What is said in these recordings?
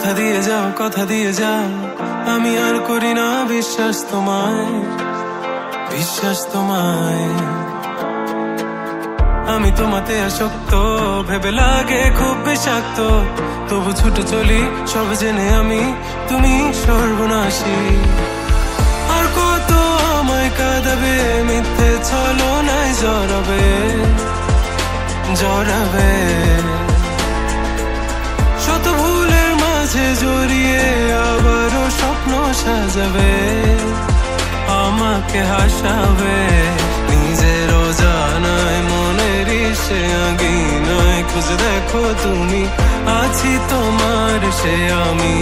কথা দিয়ে যাও আমি আর করি না বিশ্বাস তোমায় আমি তোমাতে আসক্ত ভেবে লাগে খুব বিষাক্ত তবু ছুটে চলি সব জেনে আমি তুমি সর্বনাশী আর কত আমায় কাঁদাবে মিথ্যে ছলনায় জড়াবে শত ভুলের মাঝে জড়িয়ে আবারও স্বপ্ন সাজাবে আমাকে হাসাবে নিজেরও জানায় মনের সে আগিনায় খুঁজে দেখো তুমি আছি তোমার সে আমি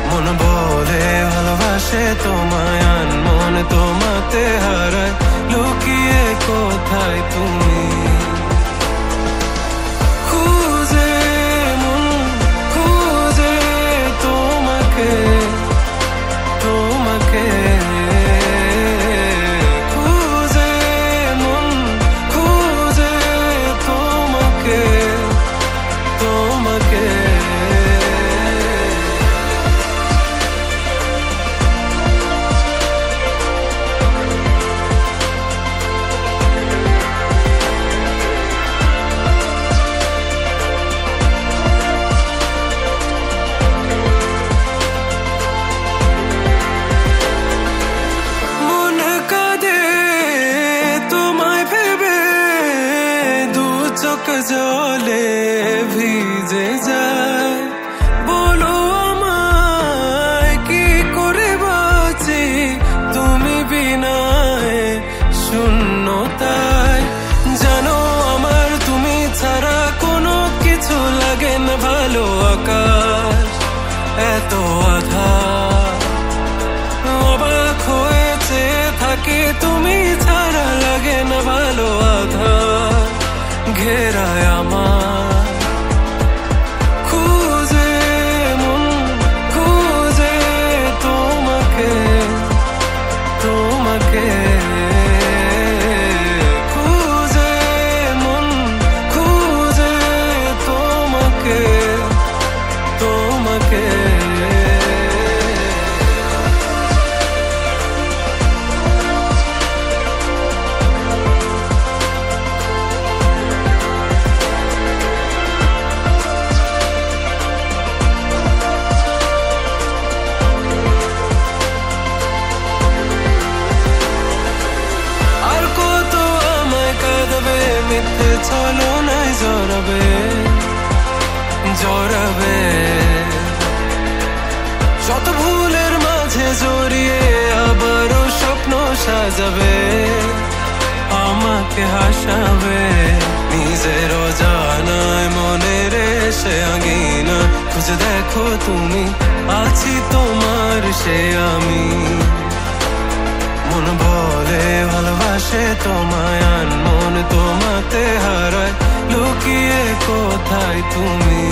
মন বলে ভালোবাসে তোমায় মন তোমাতে হারায় লুকিয়ে কোথায় তুমি জলে ভিজে যায় বলো আমায় কি করে বাঁচি তুমি বিনায় শূন্যতায় জানো আমার তুমি ছাড়া কোনো কিছু লাগে না ভালো আকাশ এত আধার অবাক হয়েছে থাকে তুমি ছাড়া লাগে না ভালো আধার ঘেরায় আমার খুঁজে মন খুঁজে তোমাকে খুঁজে মন খুঁজে তোমাকে মিথ্যে ছলনায় জড়াবে শত ভুলের মাঝে জড়িয়ে আবারও স্বপ্ন সাজাবে আমাকে হাসাবে নিজেরও জানায় মনের সে আঙিনা খুঁজে দেখো তুমি আছি তোমার সে আমি মন বলে ভালোবাসে তোমায় মন তোমাতে হারায় লুকিয়ে কোথায় তুমি